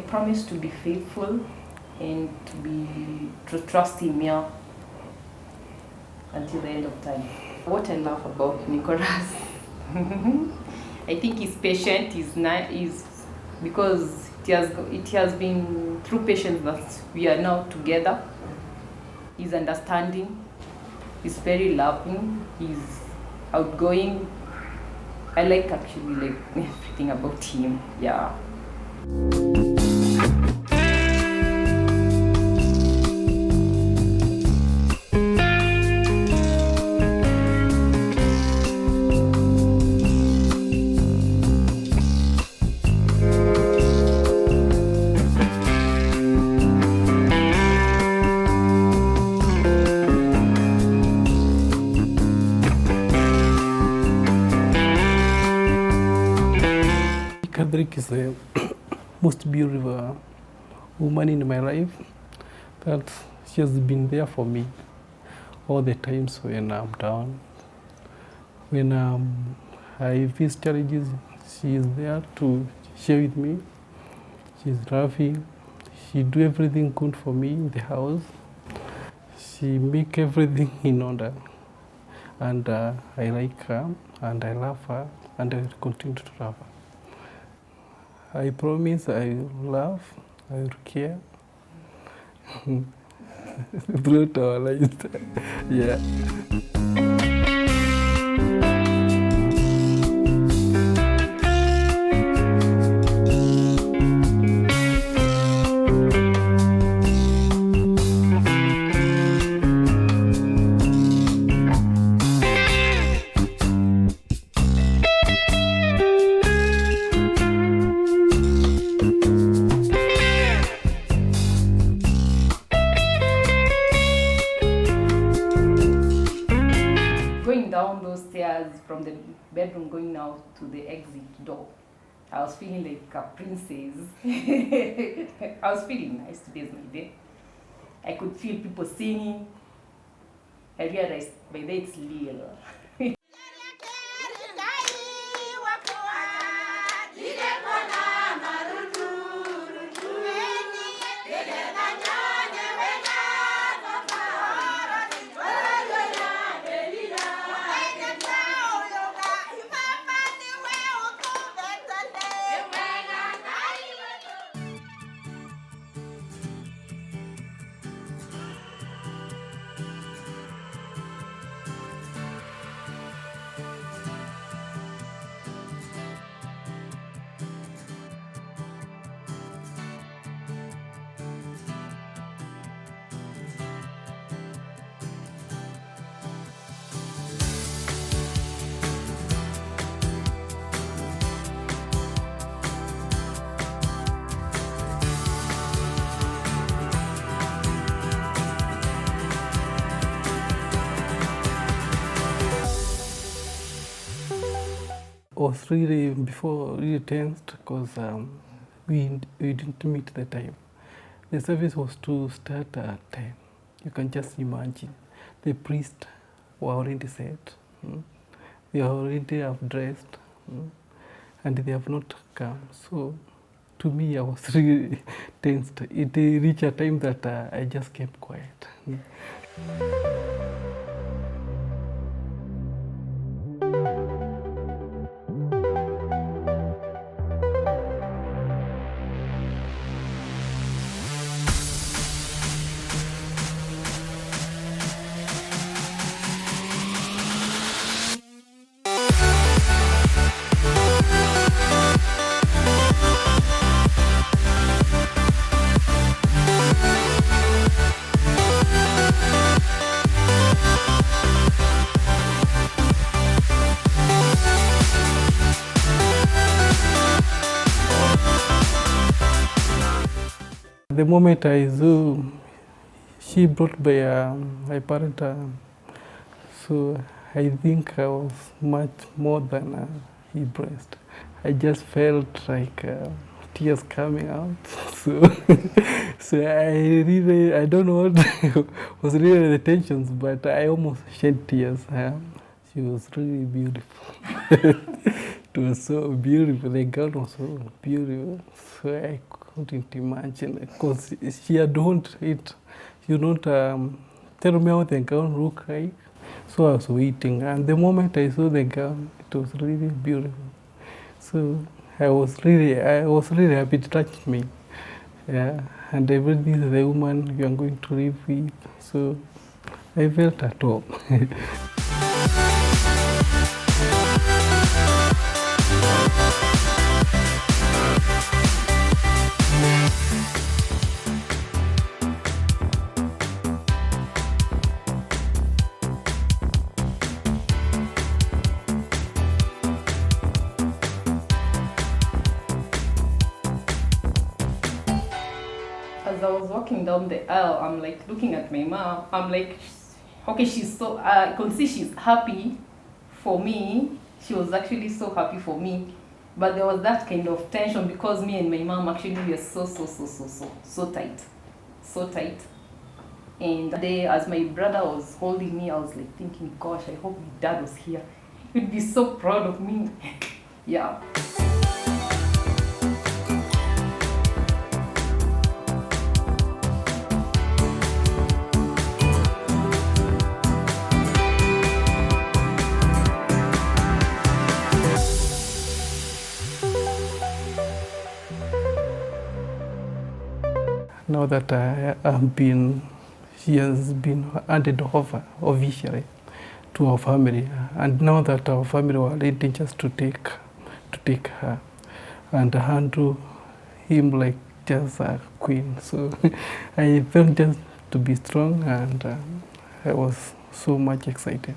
promise to be faithful and to trust him, yeah, until the end of time. What I love about Nicholas, I think he's patient, he's because it has been through patience that we are now together. He's understanding, he's very loving, he's outgoing. I like actually like everything about him, yeah. Kadrik is the most beautiful woman in my life. That she has been there for me all the times when I'm down. When I face challenges, she is there to share with me. She's laughing. She do everything good for me in the house. She make everything in order. And I like her, and I love her, and I will continue to love her. I promise I will love, I will care throughout our lives. Yeah. Down those stairs from the bedroom going out to the exit door, I was feeling like a princess. I was feeling nice. Today's my day. I could feel people singing. I realized by then it's Lil. Was really really tense because we didn't meet the time. The service was to start at 10. You can just imagine. The priest were already set. They are already have dressed, and they have not come. So to me, I was really tensed. It reached a time that I just kept quiet. The moment I saw she brought by my parent, so I think I was much more than impressed. I just felt like tears coming out. So I don't know what was really the tensions, but I almost shed tears. She was really beautiful. It was so beautiful. The girl was so beautiful. So I couldn't imagine because she don't tell me how the gown looked like. So I was waiting, and the moment I saw the gown, it was really beautiful. So I was really happy. It touched me. Yeah, and I felt this is the woman you are going to live with. So I felt at home. As I was walking down the aisle, I'm like looking at my mom. I'm like, okay, she's so, I can see she's happy for me. She was actually so happy for me. But there was that kind of tension because me and my mom actually were so tight. So tight. And they, as my brother was holding me, I was like thinking, gosh, I hope my dad was here. He'd be so proud of me. Yeah. Now that she has been handed over officially to our family, and now that our family were ready just to take her and handle him like just a queen. So I felt just to be strong, and I was so much excited.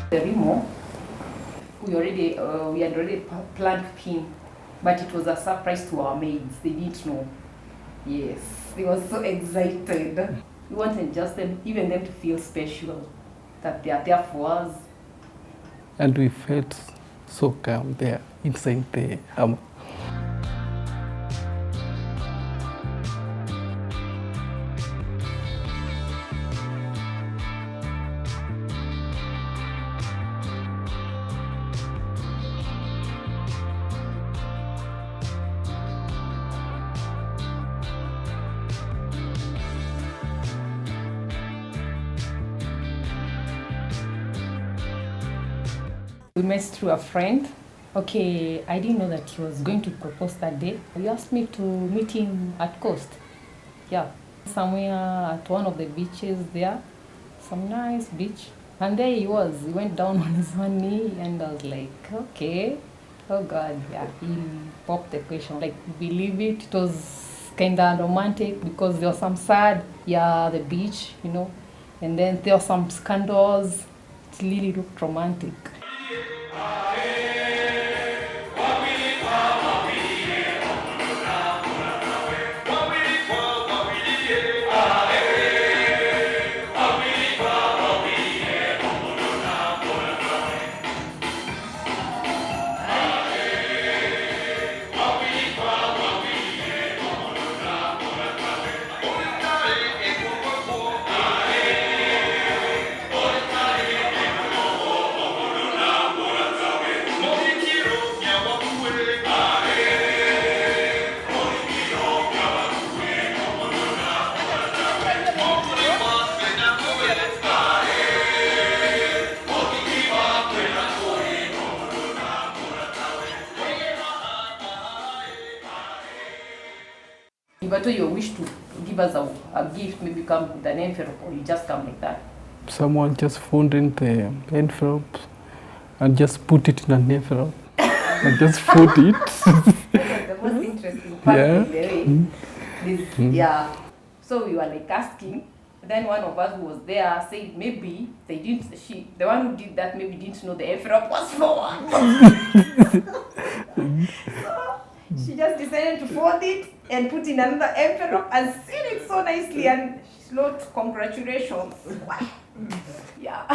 The Remo, we had already planned with him, but it was a surprise to our maids. They didn't know. Yes, they were so excited. We wanted just even them to feel special, that they are there for us. and we felt so calm there inside the hammock. We met through a friend. Okay, I didn't know that he was going to propose that day. He asked me to meet him at Coast. Yeah, somewhere at one of the beaches there. Some nice beach. And there he was. He went down on his one knee and I was like, okay. Oh God, yeah. He popped the question. Like, believe it. It was kind of romantic because there was some sad, yeah, the beach, you know. And then there were some scandals. It really looked romantic. If at all you wish to give us a gift, maybe come with an envelope or you just come like that. Someone just found in the envelope and just put it in an envelope and just put it. That's the most interesting part, Yeah. by the way. Yeah. So we were like asking. Then one of us who was there said maybe they didn't. The one who did that, maybe didn't know the envelope was for. So she just decided to fold it and put in another envelope and seal it so nicely and she wrote congratulations. Yeah.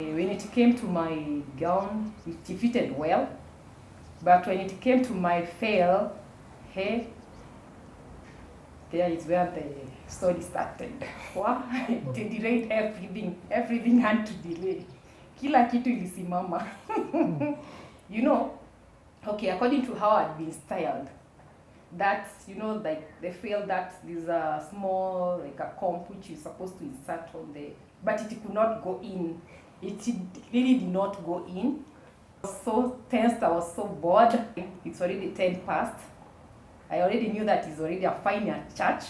When it came to my gown, it fitted well. But when it came to my veil, hey, there is where the story started. Wow, they delayed everything had to delay. Kila kitu ilisimama. You know, okay, according to how I'd been styled, that's, you know, like they feel that there's a small, like a comp which is supposed to insert on the, but it could not go in. It really did not go in. I was so tensed, I was so bored. It's already 10 past. I already knew that it's already a fine at church.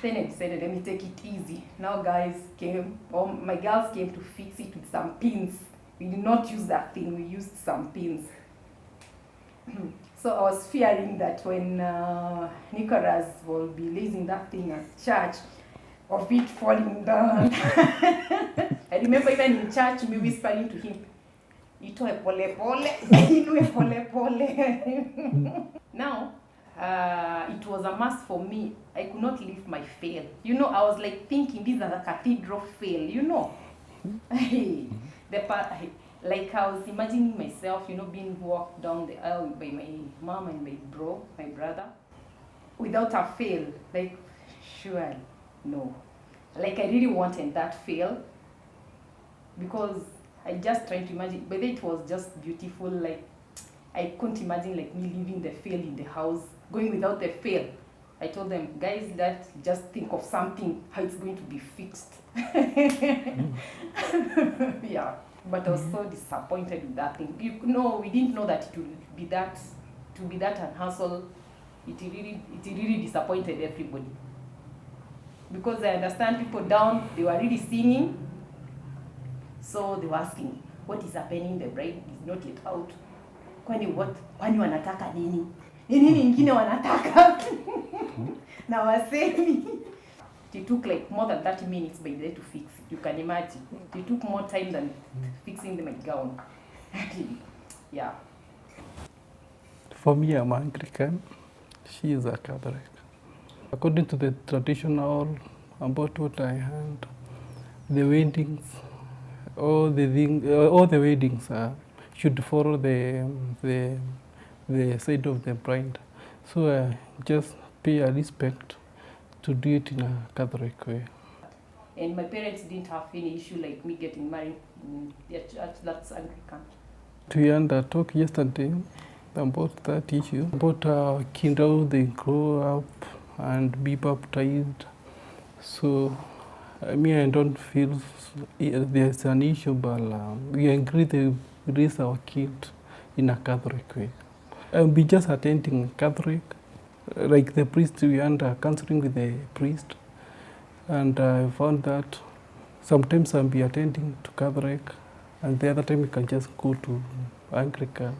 Then I decided, let me take it easy. Now guys came, my girls came to fix it with some pins. We did not use that thing, we used some pins. So I was fearing that when Nicholas will be raising that thing at church, of it falling down. I remember even in church, me whispering to him, itoe pole pole, inue pole pole. Now, it was a must for me. I could not leave my fail. You know, I was like thinking, this is a cathedral fail, you know. Like I was imagining myself, you know, being walked down the aisle by my mom and my brother, without a fail. Like, sure, no. Like I really wanted that fail, because I just tried to imagine, but it was just beautiful. Like I couldn't imagine like me leaving the fail in the house, going without the fail. I told them, guys, that just think of something, how it's going to be fixed. Yeah, but I was so disappointed with that thing. You know, we didn't know that it would be that, to be that and hassle. It really disappointed everybody. Because I understand people down, they were really singing. So they were asking, what is happening? The bride is not yet out. Kwani wanataka nini? Nini ingine wanataka? Na wasemi. It took like more than 30 minutes by the day to fix it. You can imagine. It took more time than fixing my gown. Yeah. For me, I'm Anglican. She is a Catholic. According to the traditional, about what I heard, the weddings, all the weddings should follow the side of the bride. So just pay a respect to do it in a Catholic way. And my parents didn't have any issue like me getting married in their church, that's Anglican. We had a talk yesterday about that issue, about kids, how they grow up and be baptized. So I don't feel there's an issue, but we agree to raise our kids in a Catholic way. I'll be just attending Catholic, like the priest, we are counseling with the priest, and I found that sometimes I'll be attending to Catholic, and the other time we can just go to Anglican.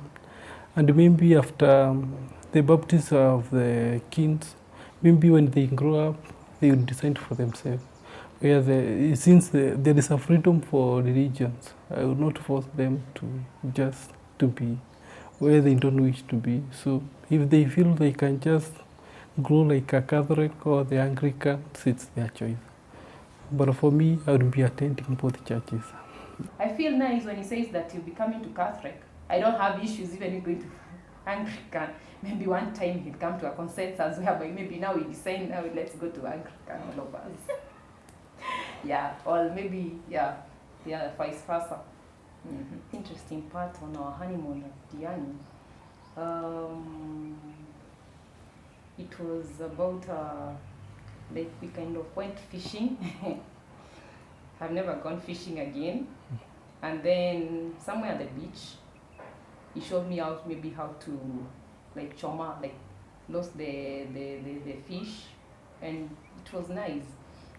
And maybe after the baptism of the kids, maybe when they grow up, they will decide for themselves. Since there is a freedom for religions, I will not force them to be where they don't wish to be. So if they feel they can just grow like a Catholic or the Anglican, it's their choice. But for me, I would be attending both churches. I feel nice when he says that he'll be coming to Catholic. I don't have issues even going to Anglican. Maybe one time he'd come to a consensus whereby maybe now we decide now let's go to Anglican, all of us. Yeah, or maybe, yeah, vice versa. Interesting part on our honeymoon at Diani. It was about, like we kind of went fishing. I've never gone fishing again. And then somewhere at the beach, he showed me out maybe how to like choma, like lost the fish, and it was nice.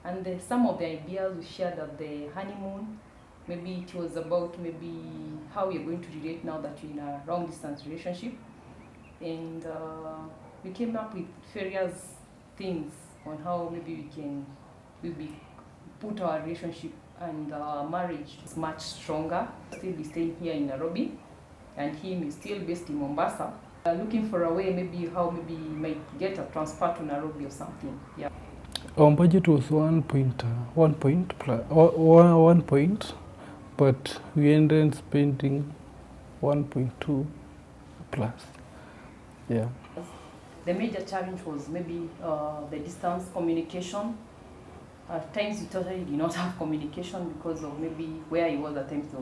And some of the ideas we shared at the honeymoon, maybe it was about maybe how we're going to relate now that we're in a long distance relationship. And we came up with various things on how maybe we put our relationship and our marriage much stronger. Still be staying here in Nairobi, and him is still based in Mombasa. Looking for a way maybe how maybe he might get a transfer to Nairobi or something. Yeah. Our budget was 1 point, but we ended up spending 1.2 plus. Yeah. The major challenge was maybe the distance communication. At times we totally did not have communication because of maybe where he was. At times there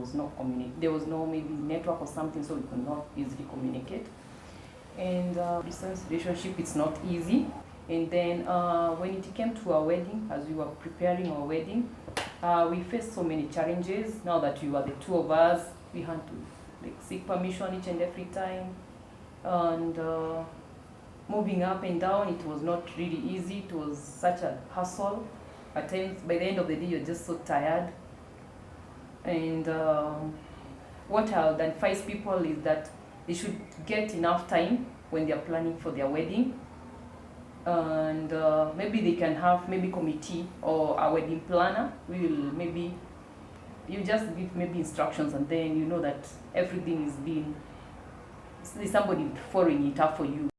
was no maybe network or something, so we could not easily communicate. And distance relationship, it's not easy. And then when it came to our wedding, as we were preparing our wedding, we faced so many challenges. Now that we were the two of us, we had to like seek permission each and every time, and moving up and down, it was not really easy. It was such a hassle. At times, by the end of the day, you're just so tired. And what I would advise people is that they should get enough time when they are planning for their wedding, and maybe they can have maybe committee or a wedding planner. Maybe you just give maybe instructions, and then you know that everything is being, there's somebody following it up for you.